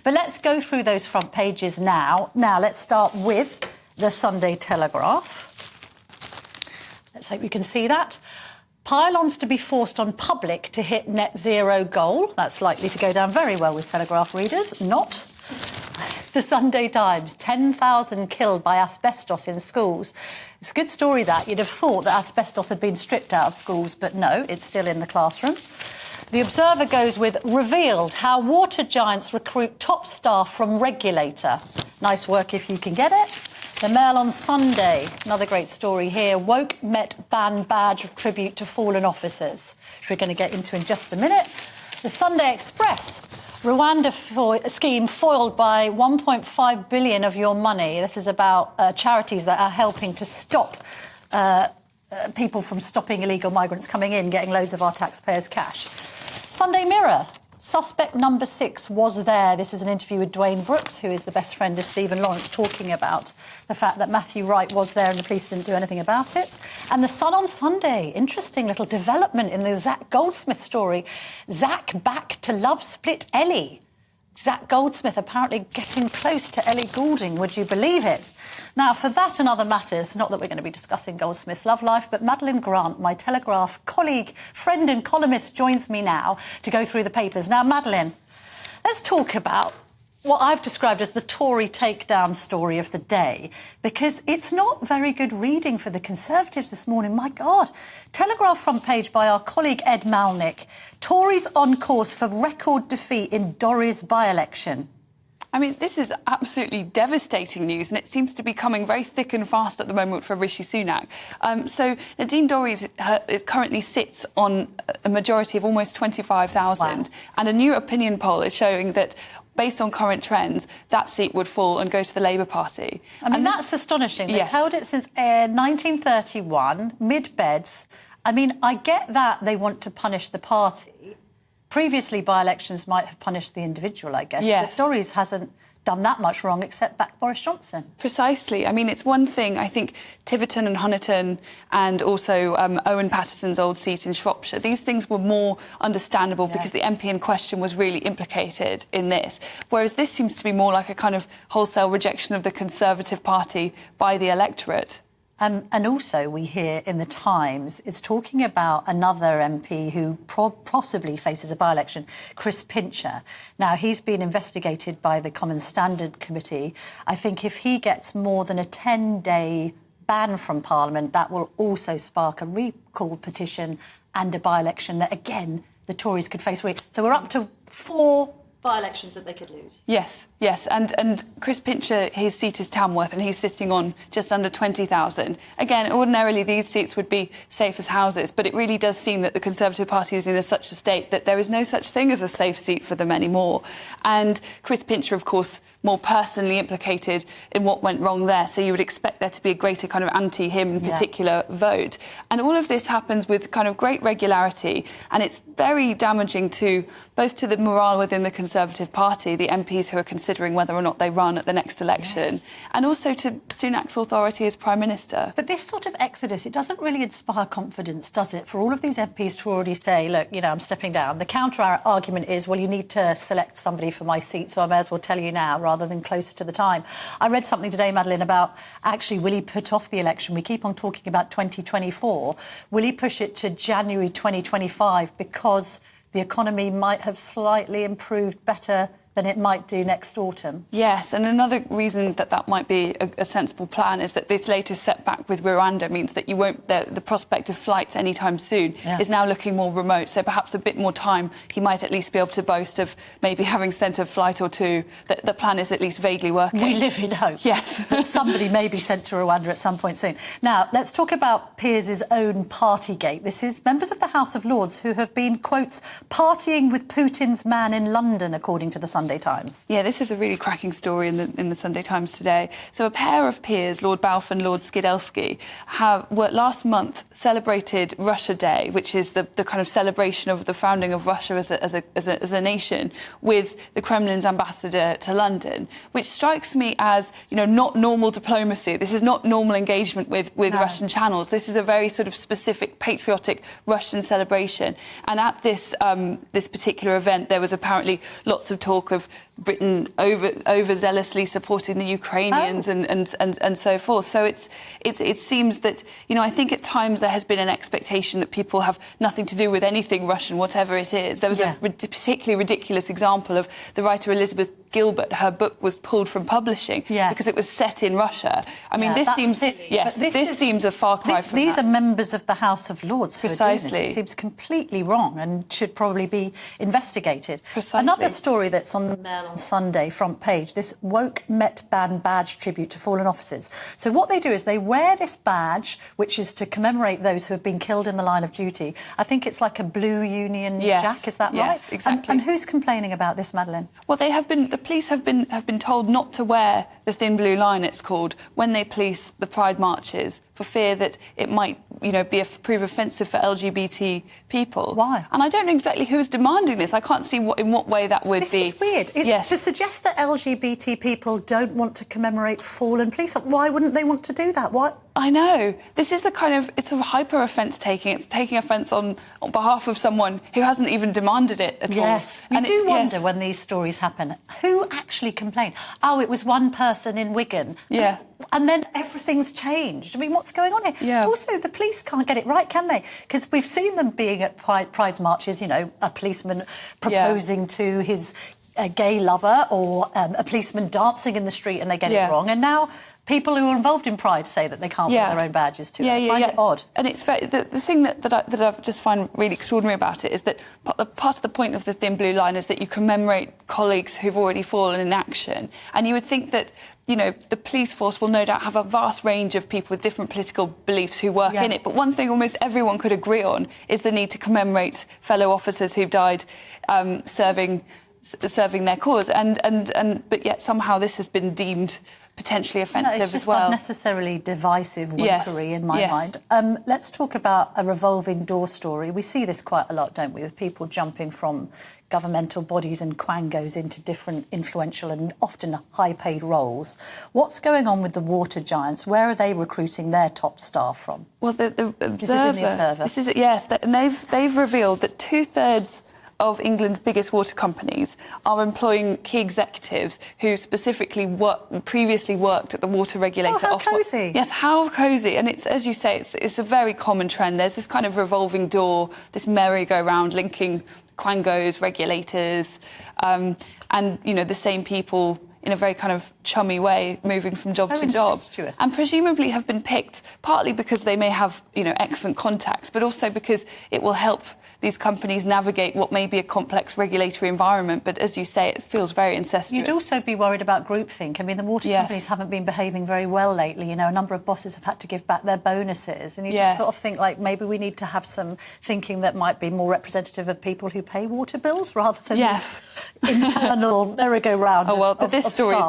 But let's go through those front pages now. Now, let's start with the Sunday Telegraph. Let's hope you can see that. Pylons to be forced on public to hit net zero goal. That's likely to go down very well with Telegraph readers. Not. The Sunday Times, 10,000 killed by asbestos in schools. It's a good story, that. You'd have thought that asbestos had been stripped out of schools, but no, it's still in the classroom. The Observer goes with revealed how water giants recruit top staff from regulator. Nice work if you can get it. The Mail on Sunday, another great story here. Woke Met ban badge of tribute to fallen officers, which we're going to get into in just a minute. The Sunday Express, Rwanda scheme foiled by 1.5 billion of your money. This is about charities that are helping to stop people from stopping illegal migrants coming in, getting loads of our taxpayers' cash. Sunday Mirror, suspect number 6 was there. This is an interview with Dwayne Brooks, who is the best friend of Stephen Lawrence, talking about the fact that Matthew Wright was there and the police didn't do anything about it. And the Sun on Sunday, interesting little development in the Zach Goldsmith story. Zach back to love split Ellie. Zach Goldsmith apparently getting close to Ellie Goulding, would you believe it? Now, for that and other matters, not that we're going to be discussing Goldsmith's love life, but Madeline Grant, my Telegraph colleague, friend and columnist, joins me now to go through the papers. Now, Madeline, let's talk about what I've described as the Tory takedown story of the day, because it's not very good reading for the Conservatives this morning. My God. Telegraph front page by our colleague Ed Malnick. Tories on course for record defeat in Dorries by-election. I mean, this is absolutely devastating news, and it seems to be coming very thick and fast at the moment for Rishi Sunak. So Nadine Dorries currently sits on a majority of almost 25,000, wow. And a new opinion poll is showing that, based on current trends, that seat would fall and go to the Labour Party. I mean, that's astonishing. They've held it since 1931, mid-beds. I mean, I get that they want to punish the party. Previously, by-elections might have punished the individual, I guess. Yes. But Dorries hasn't done that much wrong except back Boris Johnson. Precisely. I mean, it's one thing, I think, Tiverton and Honiton and also Owen Patterson's old seat in Shropshire, these things were more understandable because the MP in question was really implicated in this, whereas this seems to be more like a kind of wholesale rejection of the Conservative Party by the electorate. And also, we hear in the Times, is talking about another MP who possibly faces a by-election, Chris Pincher. Now, he's been investigated by the Common Standard Committee. I think if he gets more than a 10-day ban from Parliament, that will also spark a recall petition and a by-election that, again, the Tories could face. So we're up to 4 by-elections that they could lose. Yes, yes. And Chris Pincher, his seat is Tamworth, and he's sitting on just under 20,000. Again, ordinarily these seats would be safe as houses, but it really does seem that the Conservative Party is in such a state that there is no such thing as a safe seat for them anymore. And Chris Pincher, of course, more personally implicated in what went wrong there, so you would expect there to be a greater kind of anti-him in particular vote. And all of this happens with kind of great regularity, and it's very damaging to both to the morale within the Conservative Party, the MPs who are considering whether or not they run at the next election, and also to Sunak's authority as Prime Minister. But this sort of exodus, it doesn't really inspire confidence, does it, for all of these MPs to already say, look, you know, I'm stepping down. The counter-argument is, well, you need to select somebody for my seat, so I may as well tell you now, rather than closer to the time. I read something today, Madeline, about actually will he put off the election? We keep on talking about 2024. Will he push it to January 2025 because the economy might have slightly improved better than it might do next autumn? Yes, and another reason that that might be a sensible plan is that this latest setback with Rwanda means that you won't, the prospect of flights anytime soon is now looking more remote, so perhaps a bit more time he might at least be able to boast of maybe having sent a flight or two. That the plan is at least vaguely working. We live in hope. Yes. That somebody may be sent to Rwanda at some point soon. Now, let's talk about Piers' own Partygate. This is members of the House of Lords who have been, quotes, partying with Putin's man in London, according to the Sunday Times. Yeah, this is a really cracking story in the Sunday Times today. So a pair of peers, Lord Balfe and Lord Skidelsky, were last month celebrated Russia Day, which is the kind of celebration of the founding of Russia as a nation, with the Kremlin's ambassador to London, which strikes me as, you know, not normal diplomacy. This is not normal engagement with Russian channels. This is a very sort of specific patriotic Russian celebration. And at this particular event, there was apparently lots of talk of Britain overzealously supporting the Ukrainians and so forth. So it seems that, you know, I think at times there has been an expectation that people have nothing to do with anything Russian, whatever it is. There was a particularly ridiculous example of the writer Elizabeth Gilbert. Her book was pulled from publishing because it was set in Russia. I mean, this seems this seems a far cry from these that. are members of the House of Lords who are doing this. It seems completely wrong and should probably be investigated. Another story that's on the Mail on Sunday front page, this woke Met Band badge tribute to fallen officers. So what they do is they wear this badge, which is to commemorate those who have been killed in the line of duty. I think it's like a blue Union Jack, is that right? Yes, exactly. And who's complaining about this, Madeline? Well, the police have been told not to wear the thin blue line, it's called, when they police the Pride marches, for fear that it might, you know, prove offensive for LGBT people. Why? And I don't know exactly who's demanding this. I can't see in what way that would be. This is weird. It's to suggest that LGBT people don't want to commemorate fallen police. Why wouldn't they want to do that? Why? I know. This is it's a hyper offence taking. It's taking offence on behalf of someone who hasn't even demanded it at all. Yes. You do wonder when these stories happen, who actually complained? Oh, it was one person in Wigan. Yeah. And then everything's changed. I mean, what's going on here? Yeah. Also, the police can't get it right, can they? Because we've seen them being at Pride marches, you know, a policeman proposing to his gay lover or a policeman dancing in the street and they get it wrong. And now people who are involved in Pride say that they can't wear their own badges too. I find it odd. And it's the thing that I just find really extraordinary about it is that part of the point of the thin blue line is that you commemorate colleagues who've already fallen in action. And you would think that, you know, the police force will no doubt have a vast range of people with different political beliefs who work in it. But one thing almost everyone could agree on is the need to commemorate fellow officers who've died serving their cause. But yet somehow this has been deemed potentially offensive it's as well. It's unnecessarily divisive wokery in my mind. Let's talk about a revolving door story. We see this quite a lot, don't we, with people jumping from governmental bodies and quangos into different influential and often high-paid roles. What's going on with the water giants? Where are they recruiting their top staff from? Well, the Observer... This is in the Observer. This is, yes, and they've revealed that 2/3 of England's biggest water companies are employing key executives who specifically previously worked at the water regulator. Oh, how cosy. Yes, how cosy. And it's, as you say, it's a very common trend. There's this kind of revolving door, this merry-go-round linking quangos, regulators, and, you know, the same people in a very kind of chummy way, moving from job to job. Incestuous. And presumably have been picked partly because they may have, you know, excellent contacts, but also because it will help these companies navigate what may be a complex regulatory environment. But as you say, it feels very incestuous. You'd also be worried about groupthink. I mean, the water companies haven't been behaving very well lately. You know, a number of bosses have had to give back their bonuses. And you just sort of think, like, maybe we need to have some thinking that might be more representative of people who pay water bills rather than this internal merry-go-round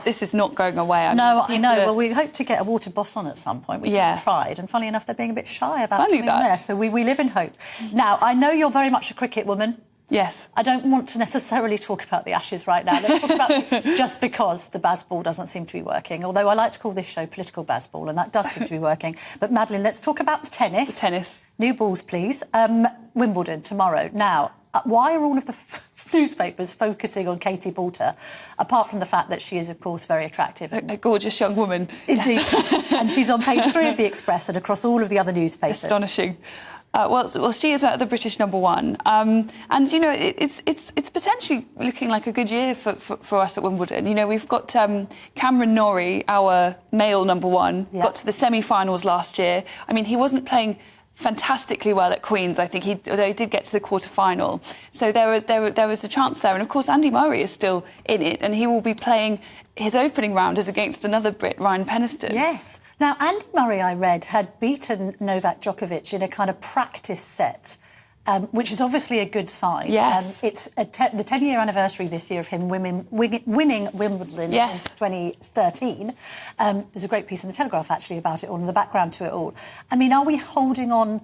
this is not going away. I know. Well, we hope to get a water boss on at some point. We've tried. And funnily enough, they're being a bit shy about coming on there. So we live in hope. Now, I know you're very much a cricket woman. Yes. I don't want to necessarily talk about the Ashes right now. Let's talk about just because the Bazball doesn't seem to be working, although I like to call this show Political Bazball, and that does seem to be working. But, Madeline, let's talk about the tennis. The tennis. New balls, please. Wimbledon tomorrow. Now, why are all of the newspapers focusing on Katie Boulter, apart from the fact that she is, of course, very attractive? A gorgeous young woman. Indeed. And she's on page 3 of the Express and across all of the other newspapers. Astonishing. Well, she is the British #1, and you know it's potentially looking like a good year for us at Wimbledon. You know, we've got Cameron Norrie, our male #1, got to the semi-finals last year. I mean, he wasn't playing fantastically well at Queen's. I think although he did get to the quarter-final, so there was a chance there. And of course, Andy Murray is still in it, and he will be playing his opening round is against another Brit, Ryan Peniston. Yes. Now, Andy Murray, I read, had beaten Novak Djokovic in a kind of practice set, which is obviously a good sign. Yes. It's the 10-year anniversary this year of him winning Wimbledon in 2013. There's a great piece in The Telegraph, actually, about it all and the background to it all. I mean, are we holding on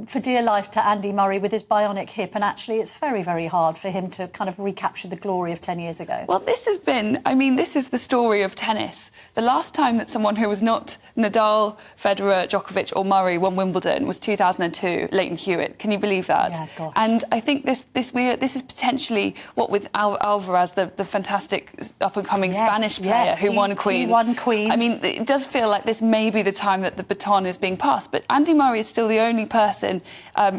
for dear life to Andy Murray with his bionic hip, and actually it's very, very hard for him to kind of recapture the glory of 10 years ago. Well, this has been, I mean, this is the story of tennis. The last time that someone who was not Nadal, Federer, Djokovic or Murray won Wimbledon was 2002, Leighton Hewitt. Can you believe that? Yeah, gosh. And I think this is potentially what with Alvarez, the fantastic up-and-coming Spanish player who won Queens. He won Queens. I mean, it does feel like this may be the time that the baton is being passed. But Andy Murray is still the only person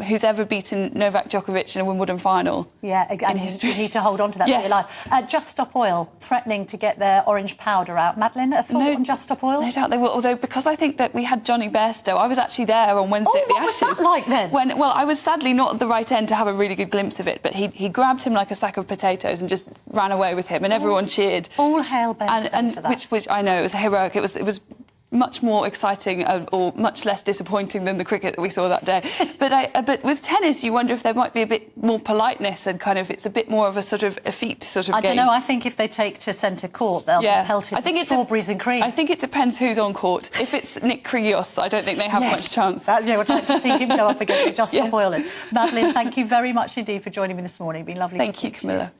who's ever beaten Novak Djokovic in a Wimbledon final. Yeah, and you need to hold on to that for your life. Just Stop Oil threatening to get their orange powder out. Madeline, a thought on Just Stop Oil? No doubt they will. Although, because I think that we had Johnny Bairstow, I was actually there on Wednesday at the Ashes. What was that like then? Well, I was sadly not at the right end to have a really good glimpse of it, but he grabbed him like a sack of potatoes and just ran away with him, and everyone cheered. All hail Bairstow for that. Which I know, it was heroic. It was much more exciting or much less disappointing than the cricket that we saw that day. But with tennis, you wonder if there might be a bit more politeness and kind of it's a bit more of a sort of effete sort of game. I don't know. I think if they take to centre court, they'll be pelted with strawberries and cream. I think it depends who's on court. If it's Nick Kyrgios, I don't think they have much chance. We'd like to see him go up against the Just Stop Oilers. Madeline, thank you very much indeed for joining me this morning. It's been lovely to speak to you. Thank you, Camilla.